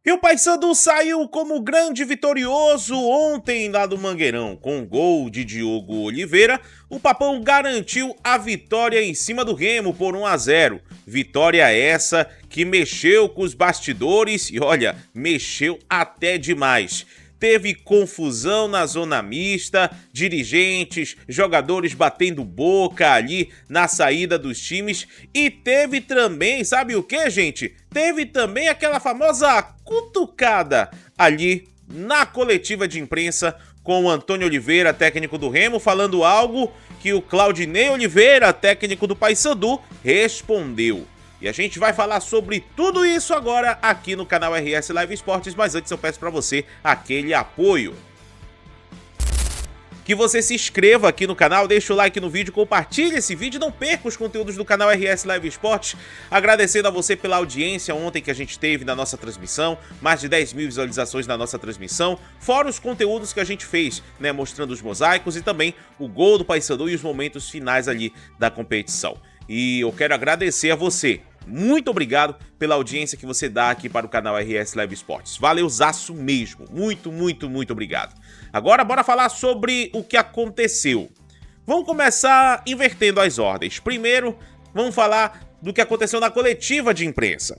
E o Paysandu saiu como grande vitorioso ontem lá do Mangueirão. Com o gol de Diogo Oliveira, o Papão garantiu a vitória em cima do Remo por 1-0. Vitória essa que mexeu com os bastidores e olha, mexeu até demais. Teve confusão na zona mista, dirigentes, jogadores batendo boca ali na saída dos times e teve também, sabe o que, gente? Teve também aquela famosa cutucada ali na coletiva de imprensa com o Antônio Oliveira, técnico do Remo, falando algo que o Claudinei Oliveira, técnico do Paysandu, respondeu. E a gente vai falar sobre tudo isso agora aqui no canal RS Live Esportes, mas antes eu peço para você aquele apoio. Que você se inscreva aqui no canal, deixa o like no vídeo, compartilhe esse vídeo, não perca os conteúdos do canal RS Live Esportes. Agradecendo a você pela audiência ontem que a gente teve na nossa transmissão, mais de 10 mil visualizações na nossa transmissão, fora os conteúdos que a gente fez, né, mostrando os mosaicos e também o gol do Paysandu e os momentos finais ali da competição. E eu quero agradecer a você. Muito obrigado pela audiência que você dá aqui para o canal RS Live Esportes. Valeuzaço mesmo. Muito, muito, muito obrigado. Agora, bora falar sobre o que aconteceu. Vamos começar invertendo as ordens. Primeiro, vamos falar do que aconteceu na coletiva de imprensa.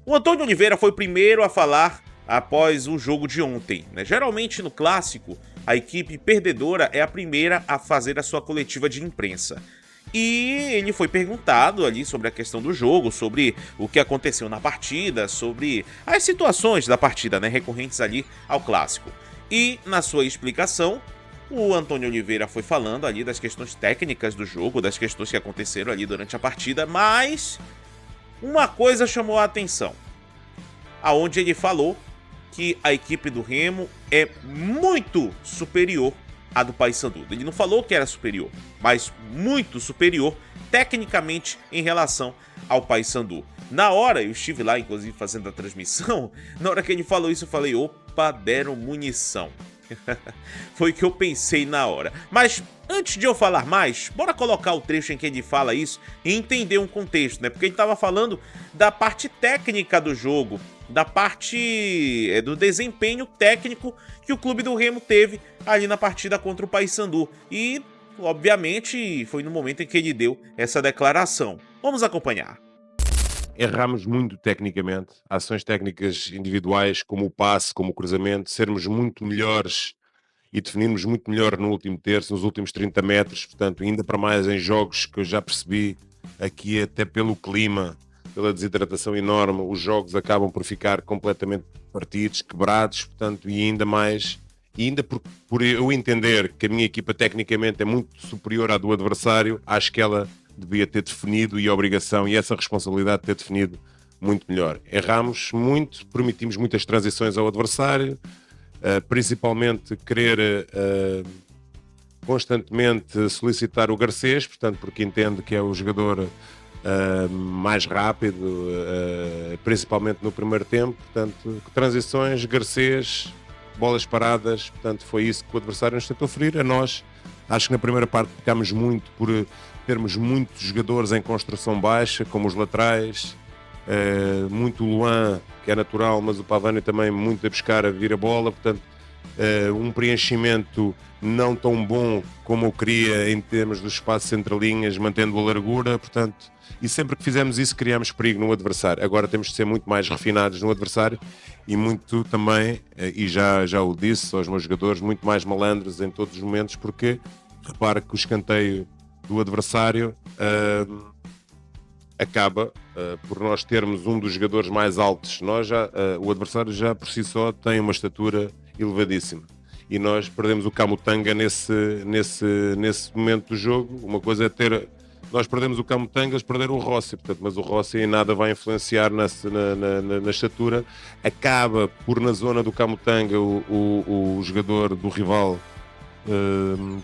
O Antônio Oliveira foi o primeiro a falar após o jogo de ontem, né? Geralmente no clássico, a equipe perdedora é a primeira a fazer a sua coletiva de imprensa. E ele foi perguntado ali sobre a questão do jogo, sobre o que aconteceu na partida, sobre as situações da partida, né, recorrentes ali ao clássico. E na sua explicação, o Antônio Oliveira foi falando ali das questões técnicas do jogo, das questões que aconteceram ali durante a partida, mas uma coisa chamou a atenção, aonde ele falou que a equipe do Remo é muito superior a do Paysandu. Ele não falou que era superior, mas muito superior tecnicamente em relação ao Paysandu. Na hora, eu estive lá, inclusive, fazendo a transmissão, na hora que ele falou isso, eu falei, opa, deram munição. Foi o que eu pensei na hora. Mas antes de eu falar mais, bora colocar o trecho em que ele fala isso e entender um contexto, né? Porque ele estava falando da parte técnica do jogo, da parte do desempenho técnico que o clube do Remo teve ali na partida contra o Paysandu. E, obviamente, foi no momento em que ele deu essa declaração. Vamos acompanhar. Erramos muito tecnicamente, ações técnicas individuais, como o passe, como o cruzamento, sermos muito melhores e definirmos muito melhor no último terço, nos últimos 30 metros, portanto, ainda para mais em jogos que eu já percebi aqui, até pelo clima, pela desidratação enorme, os jogos acabam por ficar completamente partidos, quebrados, portanto, e ainda mais, e ainda por eu entender que a minha equipa tecnicamente é muito superior à do adversário, acho que ela devia ter definido e a obrigação e essa responsabilidade de ter definido muito melhor. Erramos muito, permitimos muitas transições ao adversário, principalmente querer constantemente solicitar o Garcês, portanto, porque entende que é o jogador mais rápido, principalmente no primeiro tempo, portanto, transições, Garcês, bolas paradas, portanto, foi isso que o adversário nos tentou ferir. A nós, acho que na primeira parte ficámos muito por termos muitos jogadores em construção baixa, como os laterais, muito o Luan, que é natural, mas o Pavani também muito a buscar a vir a bola, portanto, um preenchimento não tão bom como eu queria em termos dos espaços entre linhas, mantendo a largura, portanto, e sempre que fizemos isso criamos perigo no adversário. Agora temos de ser muito mais refinados no adversário e muito também, e já o disse aos meus jogadores, muito mais malandros em todos os momentos, porque repare que o escanteio do adversário acaba por nós termos um dos jogadores mais altos. O adversário já por si só tem uma estatura elevadíssima e nós perdemos o Camutanga nesse momento do jogo. Uma coisa é nós perdemos o Camutanga, eles perderam o Rossi, portanto, mas o Rossi em nada vai influenciar na estatura. Acaba por na zona do Camutanga o jogador do rival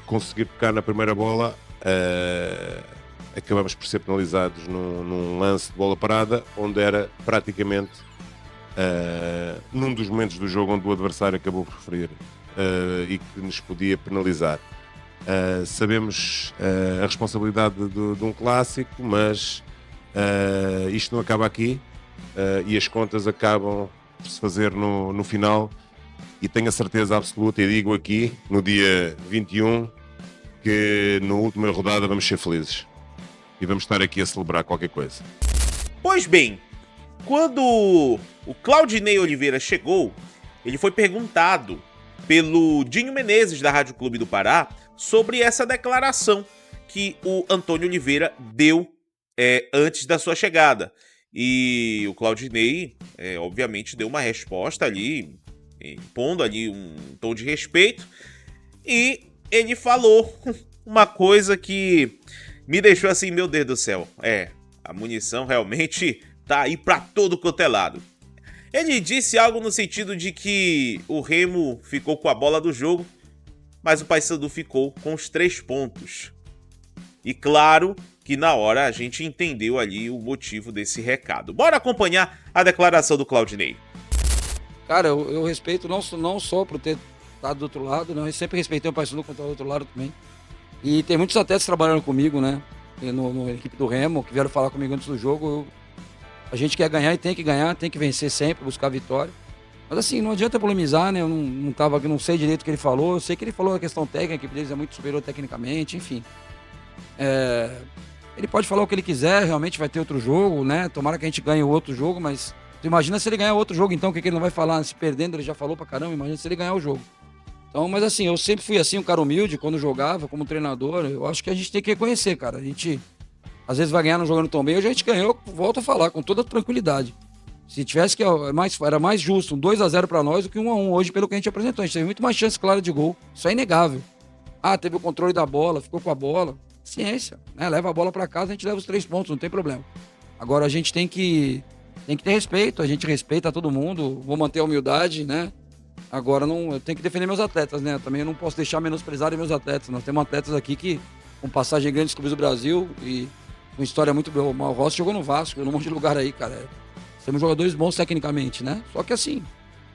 conseguir tocar na primeira bola. Acabamos por ser penalizados num lance de bola parada, onde era praticamente num dos momentos do jogo onde o adversário acabou por referir e que nos podia penalizar. Sabemos a responsabilidade de um clássico, mas isto não acaba aqui e as contas acabam por se fazer no final, e tenho a certeza absoluta, e digo aqui, no dia 21, que na última rodada vamos ser felizes. E vamos estar aqui a celebrar qualquer coisa. Pois bem, quando o Claudinei Oliveira chegou, ele foi perguntado pelo Dinho Menezes, da Rádio Clube do Pará, sobre essa declaração que o Antônio Oliveira deu antes da sua chegada. E o Claudinei, obviamente, deu uma resposta ali, impondo ali um tom de respeito, e ele falou uma coisa que me deixou assim, meu Deus do céu, a munição realmente tá aí pra todo quanto é lado. Ele disse algo no sentido de que o Remo ficou com a bola do jogo, mas o Paysandu ficou com os 3 pontos. E claro que na hora a gente entendeu ali o motivo desse recado. Bora acompanhar a declaração do Claudinei. Cara, eu respeito não só por ter estado do outro lado, não, eu sempre respeitei o Paysandu quando estava do outro lado também. E tem muitos atletas trabalhando comigo, né, no equipe do Remo, que vieram falar comigo antes do jogo. A gente quer ganhar e tem que ganhar, tem que vencer sempre, buscar a vitória. Mas assim, não adianta polemizar, né, eu não sei direito o que ele falou, eu sei que ele falou a questão técnica, a equipe deles é muito superior tecnicamente, enfim. Ele pode falar o que ele quiser, realmente vai ter outro jogo, né, tomara que a gente ganhe o outro jogo, mas tu imagina se ele ganhar outro jogo, então o que ele não vai falar? Se perdendo, ele já falou pra caramba, imagina se ele ganhar o jogo. Então, mas assim, eu sempre fui assim, um cara humilde, quando jogava, como treinador, eu acho que a gente tem que reconhecer, cara, a gente às vezes vai ganhar não jogando tão bem, hoje a gente ganhou, volto a falar, com toda tranquilidade. Se tivesse que era mais justo um 2-0 pra nós do que 1-1 hoje, pelo que a gente apresentou, a gente teve muito mais chance clara de gol, isso é inegável. Teve o controle da bola, ficou com a bola, ciência, né? Leva a bola pra casa, a gente leva os 3 pontos, não tem problema. Agora a gente tem que ter respeito, a gente respeita todo mundo, vou manter a humildade, né? Agora eu tenho que defender meus atletas, né? Também eu não posso deixar menosprezar meus atletas. Nós temos atletas aqui que com passagem em grandes clubes do Brasil e uma história muito boa. O Mal Rossi jogou no Vasco, num monte de lugar aí, cara. Temos jogadores bons tecnicamente, né? Só que assim,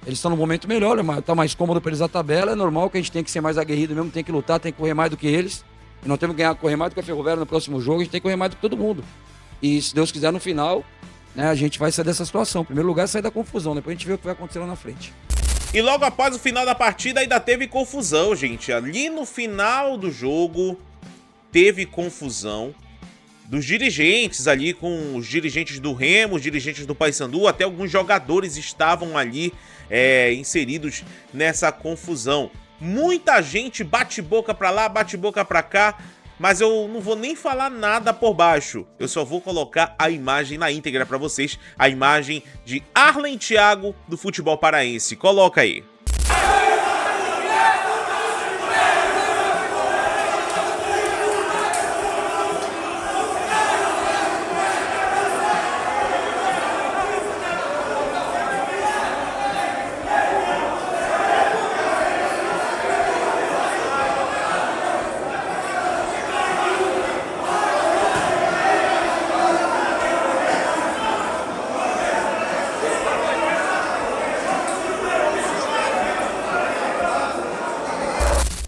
eles estão num momento melhor, tá mais cômodo pra eles a tabela, é normal que a gente tem que ser mais aguerrido mesmo, tem que lutar, tem que correr mais do que eles. E nós temos que correr mais do que a Ferroviária no próximo jogo, a gente tem que correr mais do que todo mundo. E se Deus quiser, no final, né, a gente vai sair dessa situação. Em primeiro lugar, sair da confusão, depois a gente vê o que vai acontecer lá na frente. E logo após o final da partida ainda teve confusão, gente. Ali no final do jogo teve confusão dos dirigentes ali com os dirigentes do Remo, os dirigentes do Paysandu, até alguns jogadores estavam ali inseridos nessa confusão. Muita gente bate boca pra lá, bate boca pra cá, mas eu não vou nem falar nada por baixo. Eu só vou colocar a imagem na íntegra pra vocês, a imagem de Arlen Thiago do futebol paraense. Coloca aí.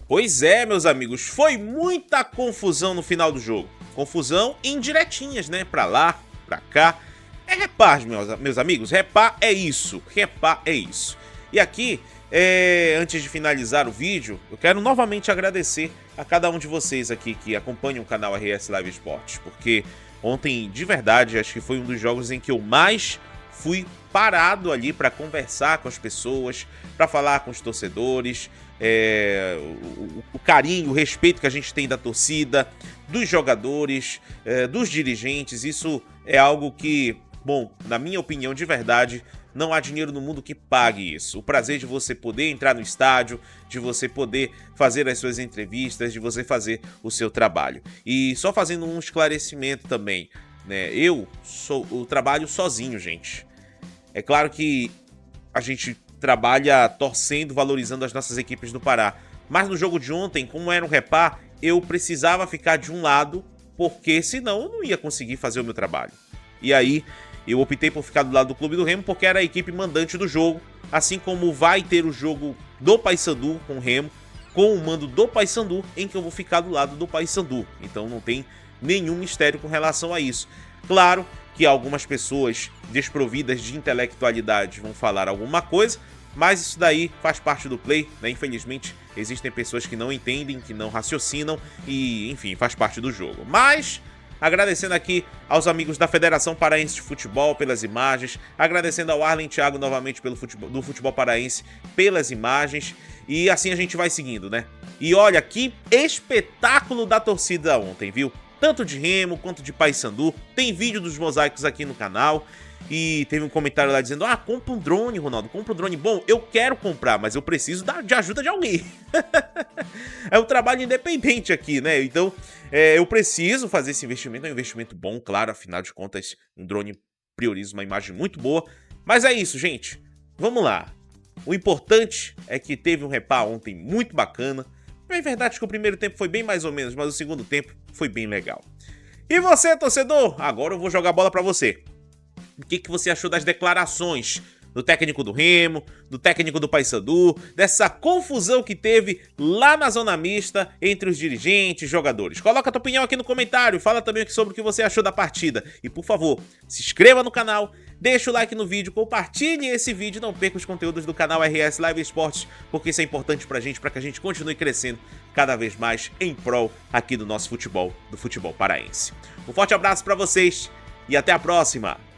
Pois é, meus amigos, foi muita confusão no final do jogo. Confusão indiretinhas, né? Pra lá, pra cá. É repá, meus amigos, repá é isso. Repá é isso. E aqui, antes de finalizar o vídeo, eu quero novamente agradecer a cada um de vocês aqui que acompanham o canal RS Live Esportes, porque ontem, de verdade, acho que foi um dos jogos em que eu mais fui parado ali para conversar com as pessoas, para falar com os torcedores, o carinho, o respeito que a gente tem da torcida, dos jogadores, dos dirigentes. Isso é algo que, bom, na minha opinião, de verdade, não há dinheiro no mundo que pague isso. O prazer de você poder entrar no estádio, de você poder fazer as suas entrevistas, de você fazer o seu trabalho. E só fazendo um esclarecimento também, né? Eu trabalho sozinho, gente. É claro que a gente trabalha torcendo, valorizando as nossas equipes do Pará. Mas no jogo de ontem, como era um repá, eu precisava ficar de um lado, porque senão eu não ia conseguir fazer o meu trabalho. E aí eu optei por ficar do lado do Clube do Remo, porque era a equipe mandante do jogo, assim como vai ter o jogo do Paysandu com o Remo, com o mando do Paysandu, em que eu vou ficar do lado do Paysandu. Então não tem nenhum mistério com relação a isso. Claro que algumas pessoas desprovidas de intelectualidade vão falar alguma coisa, mas isso daí faz parte do play, né? Infelizmente, existem pessoas que não entendem, que não raciocinam e, enfim, faz parte do jogo. Mas, agradecendo aqui aos amigos da Federação Paraense de Futebol pelas imagens, agradecendo ao Arlen Thiago novamente do futebol paraense pelas imagens, e assim a gente vai seguindo, né? E olha, que espetáculo da torcida ontem, viu? Tanto de Remo quanto de Paysandu, tem vídeo dos mosaicos aqui no canal. E teve um comentário lá dizendo: ah, compra um drone, Ronaldo, compra um drone. Bom, eu quero comprar, mas eu preciso de ajuda de alguém. É um trabalho independente aqui, né? Então, eu preciso fazer esse investimento. É um investimento bom, claro, afinal de contas, um drone prioriza uma imagem muito boa. Mas é isso, gente. Vamos lá. O importante é que teve um repá ontem muito bacana. É verdade que o primeiro tempo foi bem mais ou menos, mas o segundo tempo foi bem legal. E você, torcedor? Agora eu vou jogar a bola pra você. O que você achou das declarações do técnico do Remo, do técnico do Paysandu, dessa confusão que teve lá na zona mista entre os dirigentes e jogadores? Coloca a tua opinião aqui no comentário, fala também aqui sobre o que você achou da partida. E por favor, se inscreva no canal, deixa o like no vídeo, compartilhe esse vídeo e não perca os conteúdos do canal RS Live Esportes, porque isso é importante pra gente, pra que a gente continue crescendo cada vez mais em prol aqui do nosso futebol, do futebol paraense. Um forte abraço pra vocês e até a próxima!